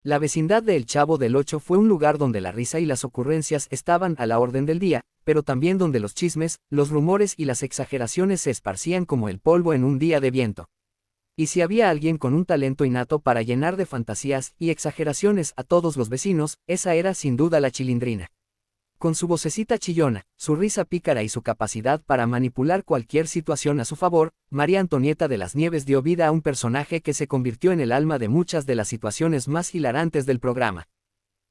La vecindad de El Chavo del Ocho fue un lugar donde la risa y las ocurrencias estaban a la orden del día, pero también donde los chismes, los rumores y las exageraciones se esparcían como el polvo en un día de viento. Y si había alguien con un talento innato para llenar de fantasías y exageraciones a todos los vecinos, esa era sin duda la Chilindrina. Con su vocecita chillona, su risa pícara y su capacidad para manipular cualquier situación a su favor, María Antonieta de las Nieves dio vida a un personaje que se convirtió en el alma de muchas de las situaciones más hilarantes del programa.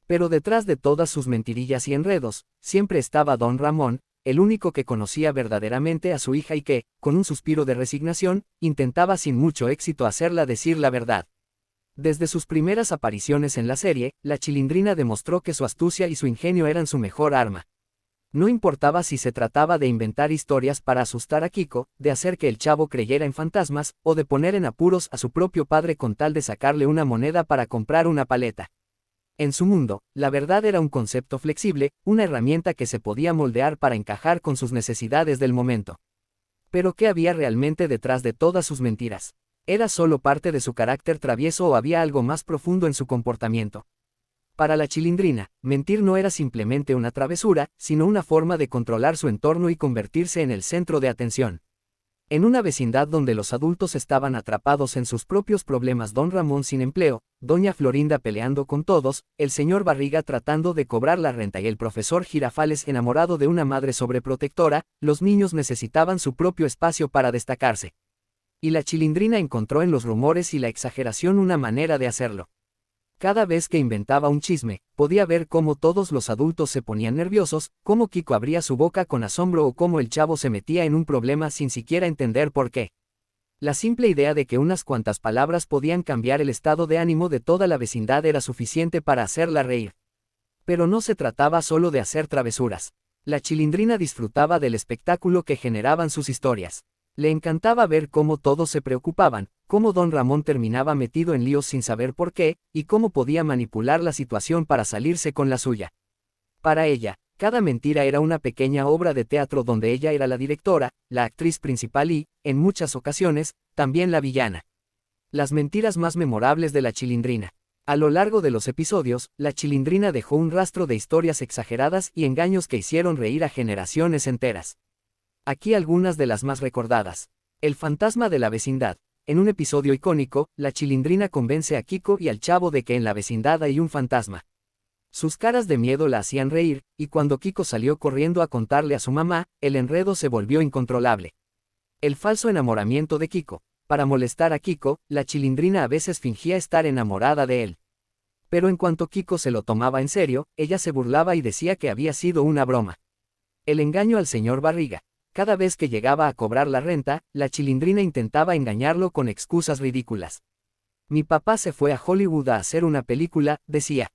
Pero detrás de todas sus mentirillas y enredos, siempre estaba don Ramón, el único que conocía verdaderamente a su hija y que, con un suspiro de resignación, intentaba sin mucho éxito hacerla decir la verdad. Desde sus primeras apariciones en la serie, la Chilindrina demostró que su astucia y su ingenio eran su mejor arma. No importaba si se trataba de inventar historias para asustar a Kiko, de hacer que el Chavo creyera en fantasmas, o de poner en apuros a su propio padre con tal de sacarle una moneda para comprar una paleta. En su mundo, la verdad era un concepto flexible, una herramienta que se podía moldear para encajar con sus necesidades del momento. Pero ¿qué había realmente detrás de todas sus mentiras? ¿Era solo parte de su carácter travieso o había algo más profundo en su comportamiento? Para la Chilindrina, mentir no era simplemente una travesura, sino una forma de controlar su entorno y convertirse en el centro de atención. En una vecindad donde los adultos estaban atrapados en sus propios problemas, don Ramón sin empleo, doña Florinda peleando con todos, el señor Barriga tratando de cobrar la renta y el profesor Girafales enamorado de una madre sobreprotectora, los niños necesitaban su propio espacio para destacarse. Y la Chilindrina encontró en los rumores y la exageración una manera de hacerlo. Cada vez que inventaba un chisme, podía ver cómo todos los adultos se ponían nerviosos, cómo Kiko abría su boca con asombro o cómo el Chavo se metía en un problema sin siquiera entender por qué. La simple idea de que unas cuantas palabras podían cambiar el estado de ánimo de toda la vecindad era suficiente para hacerla reír. Pero no se trataba solo de hacer travesuras. La Chilindrina disfrutaba del espectáculo que generaban sus historias. Le encantaba ver cómo todos se preocupaban, cómo don Ramón terminaba metido en líos sin saber por qué, y cómo podía manipular la situación para salirse con la suya. Para ella, cada mentira era una pequeña obra de teatro donde ella era la directora, la actriz principal y, en muchas ocasiones, también la villana. Las mentiras más memorables de la Chilindrina. A lo largo de los episodios, la Chilindrina dejó un rastro de historias exageradas y engaños que hicieron reír a generaciones enteras. Aquí algunas de las más recordadas. El fantasma de la vecindad. En un episodio icónico, la Chilindrina convence a Kiko y al Chavo de que en la vecindad hay un fantasma. Sus caras de miedo la hacían reír, y cuando Kiko salió corriendo a contarle a su mamá, el enredo se volvió incontrolable. El falso enamoramiento de Kiko. Para molestar a Kiko, la Chilindrina a veces fingía estar enamorada de él. Pero en cuanto Kiko se lo tomaba en serio, ella se burlaba y decía que había sido una broma. El engaño al señor Barriga. Cada vez que llegaba a cobrar la renta, la Chilindrina intentaba engañarlo con excusas ridículas. Mi papá se fue a Hollywood a hacer una película, decía.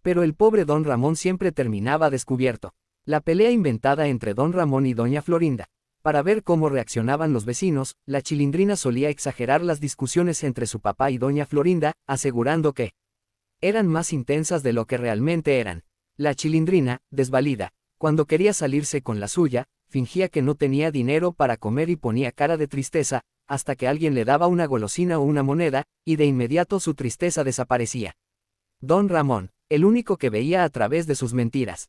Pero el pobre don Ramón siempre terminaba descubierto. La pelea inventada entre don Ramón y doña Florinda. Para ver cómo reaccionaban los vecinos, la Chilindrina solía exagerar las discusiones entre su papá y doña Florinda, asegurando que eran más intensas de lo que realmente eran. La Chilindrina, desvalida, cuando quería salirse con la suya, fingía que no tenía dinero para comer y ponía cara de tristeza, hasta que alguien le daba una golosina o una moneda, y de inmediato su tristeza desaparecía. Don Ramón, el único que veía a través de sus mentiras.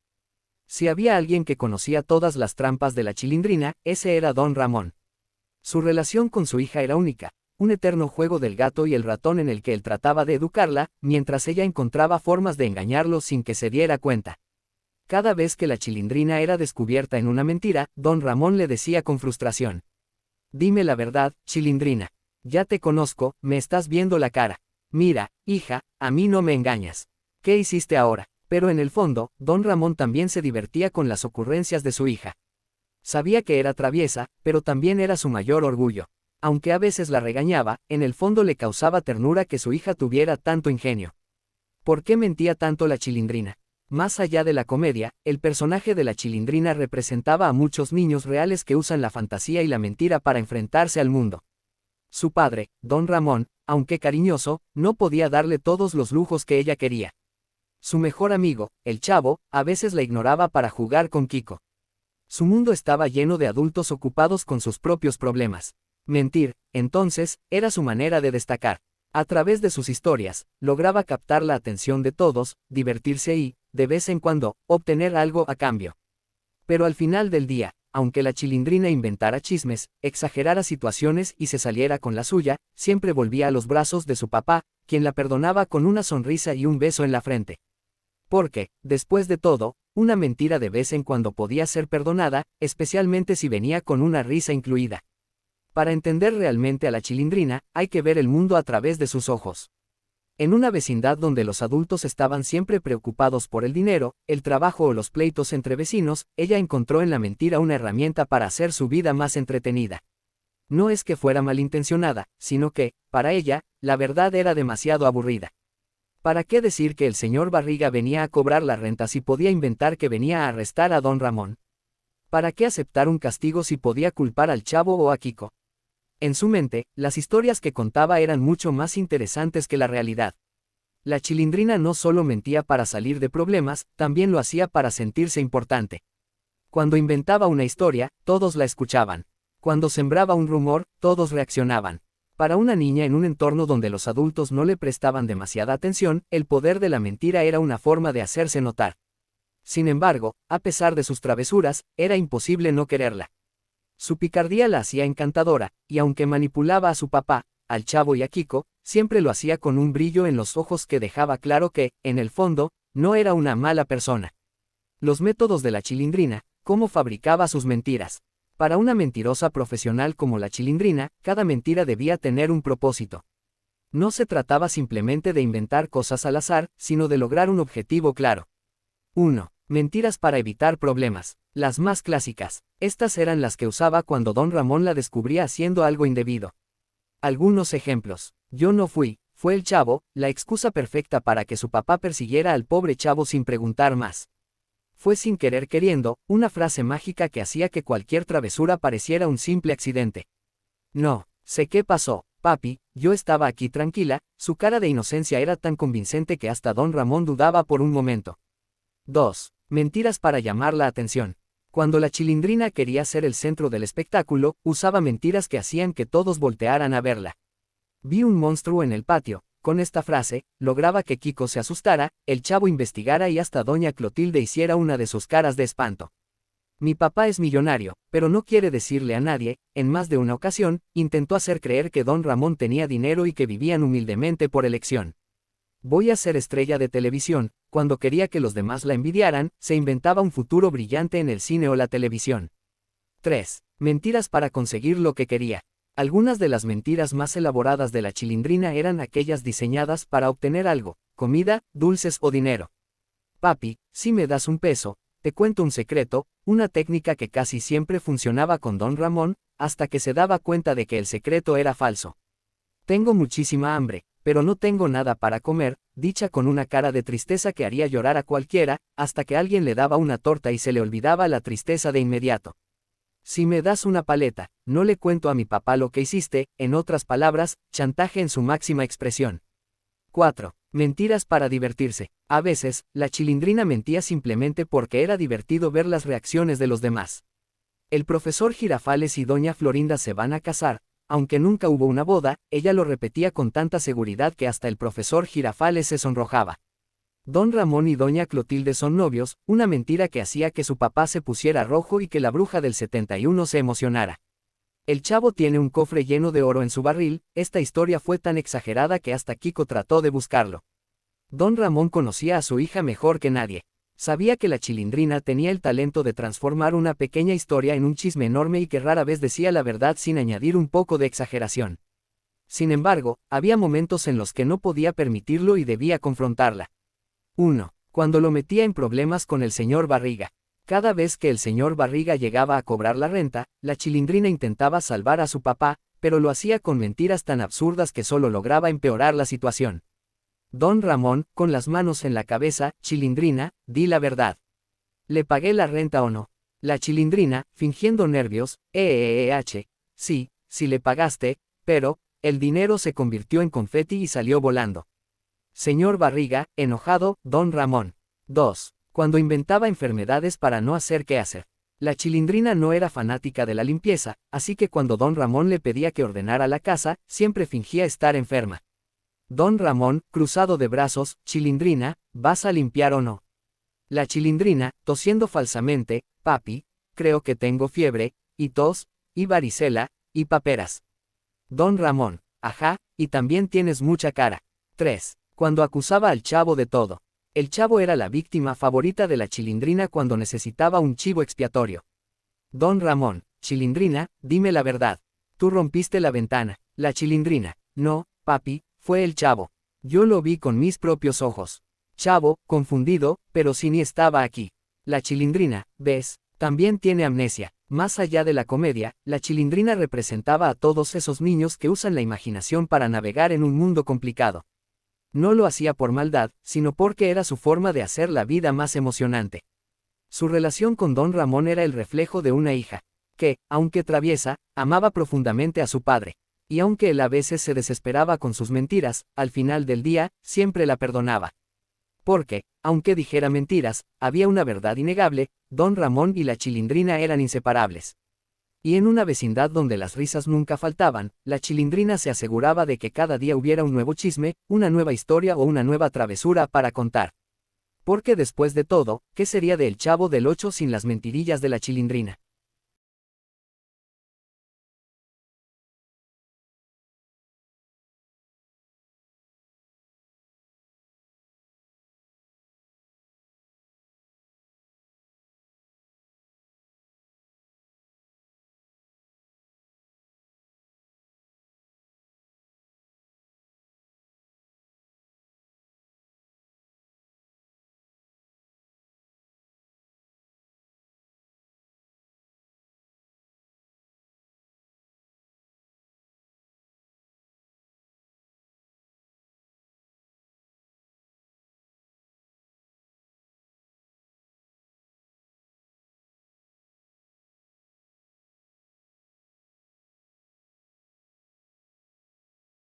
Si había alguien que conocía todas las trampas de la Chilindrina, ese era don Ramón. Su relación con su hija era única, un eterno juego del gato y el ratón en el que él trataba de educarla, mientras ella encontraba formas de engañarlo sin que se diera cuenta. Cada vez que la Chilindrina era descubierta en una mentira, don Ramón le decía con frustración. Dime la verdad, Chilindrina. Ya te conozco, me estás viendo la cara. Mira, hija, a mí no me engañas. ¿Qué hiciste ahora? Pero en el fondo, don Ramón también se divertía con las ocurrencias de su hija. Sabía que era traviesa, pero también era su mayor orgullo. Aunque a veces la regañaba, en el fondo le causaba ternura que su hija tuviera tanto ingenio. ¿Por qué mentía tanto la Chilindrina? Más allá de la comedia, el personaje de la Chilindrina representaba a muchos niños reales que usan la fantasía y la mentira para enfrentarse al mundo. Su padre, don Ramón, aunque cariñoso, no podía darle todos los lujos que ella quería. Su mejor amigo, el Chavo, a veces la ignoraba para jugar con Kiko. Su mundo estaba lleno de adultos ocupados con sus propios problemas. Mentir, entonces, era su manera de destacar. A través de sus historias, lograba captar la atención de todos, divertirse y, de vez en cuando, obtener algo a cambio. Pero al final del día, aunque la Chilindrina inventara chismes, exagerara situaciones y se saliera con la suya, siempre volvía a los brazos de su papá, quien la perdonaba con una sonrisa y un beso en la frente. Porque, después de todo, una mentira de vez en cuando podía ser perdonada, especialmente si venía con una risa incluida. Para entender realmente a la Chilindrina, hay que ver el mundo a través de sus ojos. En una vecindad donde los adultos estaban siempre preocupados por el dinero, el trabajo o los pleitos entre vecinos, ella encontró en la mentira una herramienta para hacer su vida más entretenida. No es que fuera malintencionada, sino que, para ella, la verdad era demasiado aburrida. ¿Para qué decir que el señor Barriga venía a cobrar la renta si podía inventar que venía a arrestar a don Ramón? ¿Para qué aceptar un castigo si podía culpar al Chavo o a Kiko? En su mente, las historias que contaba eran mucho más interesantes que la realidad. La Chilindrina no solo mentía para salir de problemas, también lo hacía para sentirse importante. Cuando inventaba una historia, todos la escuchaban. Cuando sembraba un rumor, todos reaccionaban. Para una niña en un entorno donde los adultos no le prestaban demasiada atención, el poder de la mentira era una forma de hacerse notar. Sin embargo, a pesar de sus travesuras, era imposible no quererla. Su picardía la hacía encantadora, y aunque manipulaba a su papá, al Chavo y a Kiko, siempre lo hacía con un brillo en los ojos que dejaba claro que, en el fondo, no era una mala persona. Los métodos de la Chilindrina, cómo fabricaba sus mentiras. Para una mentirosa profesional como la Chilindrina, cada mentira debía tener un propósito. No se trataba simplemente de inventar cosas al azar, sino de lograr un objetivo claro. 1. Mentiras para evitar problemas. Las más clásicas. Estas eran las que usaba cuando don Ramón la descubría haciendo algo indebido. Algunos ejemplos. Yo no fui, fue el Chavo, la excusa perfecta para que su papá persiguiera al pobre Chavo sin preguntar más. Fue sin querer queriendo, una frase mágica que hacía que cualquier travesura pareciera un simple accidente. No, sé qué pasó, papi, yo estaba aquí tranquila. Su cara de inocencia era tan convincente que hasta don Ramón dudaba por un momento. 2. Mentiras para llamar la atención. Cuando la Chilindrina quería ser el centro del espectáculo, usaba mentiras que hacían que todos voltearan a verla. Vi un monstruo en el patio. Con esta frase, lograba que Kiko se asustara, el Chavo investigara y hasta doña Clotilde hiciera una de sus caras de espanto. Mi papá es millonario, pero no quiere decirle a nadie. En más de una ocasión, intentó hacer creer que don Ramón tenía dinero y que vivían humildemente por elección. Voy a ser estrella de televisión. Cuando quería que los demás la envidiaran, se inventaba un futuro brillante en el cine o la televisión. 3. Mentiras para conseguir lo que quería. Algunas de las mentiras más elaboradas de la Chilindrina eran aquellas diseñadas para obtener algo, comida, dulces o dinero. Papi, si me das un peso, te cuento un secreto, una técnica que casi siempre funcionaba con don Ramón, hasta que se daba cuenta de que el secreto era falso. Tengo muchísima hambre, pero no tengo nada para comer, dicha con una cara de tristeza que haría llorar a cualquiera, hasta que alguien le daba una torta y se le olvidaba la tristeza de inmediato. Si me das una paleta, no le cuento a mi papá lo que hiciste, en otras palabras, chantaje en su máxima expresión. 4. Mentiras para divertirse. A veces, la Chilindrina mentía simplemente porque era divertido ver las reacciones de los demás. El profesor Girafales y doña Florinda se van a casar. Aunque nunca hubo una boda, ella lo repetía con tanta seguridad que hasta el profesor Girafales se sonrojaba. Don Ramón y doña Clotilde son novios, una mentira que hacía que su papá se pusiera rojo y que la bruja del 71 se emocionara. El Chavo tiene un cofre lleno de oro en su barril. Esta historia fue tan exagerada que hasta Kiko trató de buscarlo. Don Ramón conocía a su hija mejor que nadie. Sabía que la Chilindrina tenía el talento de transformar una pequeña historia en un chisme enorme y que rara vez decía la verdad sin añadir un poco de exageración. Sin embargo, había momentos en los que no podía permitirlo y debía confrontarla. 1. Cuando lo metía en problemas con el señor Barriga. Cada vez que el señor Barriga llegaba a cobrar la renta, la Chilindrina intentaba salvar a su papá, pero lo hacía con mentiras tan absurdas que solo lograba empeorar la situación. Don Ramón, con las manos en la cabeza, Chilindrina, di la verdad. ¿Le pagué la renta o no? La Chilindrina, fingiendo nervios, sí, sí le pagaste, pero, el dinero se convirtió en confeti y salió volando. Señor Barriga, enojado, don Ramón. 2. Cuando inventaba enfermedades para no hacer qué hacer. La Chilindrina no era fanática de la limpieza, así que cuando don Ramón le pedía que ordenara la casa, siempre fingía estar enferma. Don Ramón, cruzado de brazos, Chilindrina, ¿vas a limpiar o no? La Chilindrina, tosiendo falsamente, papi, creo que tengo fiebre, y tos, y varicela, y paperas. Don Ramón, ajá, y también tienes mucha cara. 3. Cuando acusaba al chavo de todo. El chavo era la víctima favorita de la Chilindrina cuando necesitaba un chivo expiatorio. Don Ramón, Chilindrina, dime la verdad. Tú rompiste la ventana. La Chilindrina, no, papi, fue el chavo. Yo lo vi con mis propios ojos. Chavo, confundido, pero sí ni estaba aquí. La Chilindrina, ¿ves? También tiene amnesia. Más allá de la comedia, la Chilindrina representaba a todos esos niños que usan la imaginación para navegar en un mundo complicado. No lo hacía por maldad, sino porque era su forma de hacer la vida más emocionante. Su relación con Don Ramón era el reflejo de una hija, que, aunque traviesa, amaba profundamente a su padre. Y aunque él a veces se desesperaba con sus mentiras, al final del día, siempre la perdonaba. Porque, aunque dijera mentiras, había una verdad innegable, Don Ramón y la Chilindrina eran inseparables. Y en una vecindad donde las risas nunca faltaban, la Chilindrina se aseguraba de que cada día hubiera un nuevo chisme, una nueva historia o una nueva travesura para contar. Porque después de todo, ¿qué sería del Chavo del Ocho sin las mentirillas de la Chilindrina?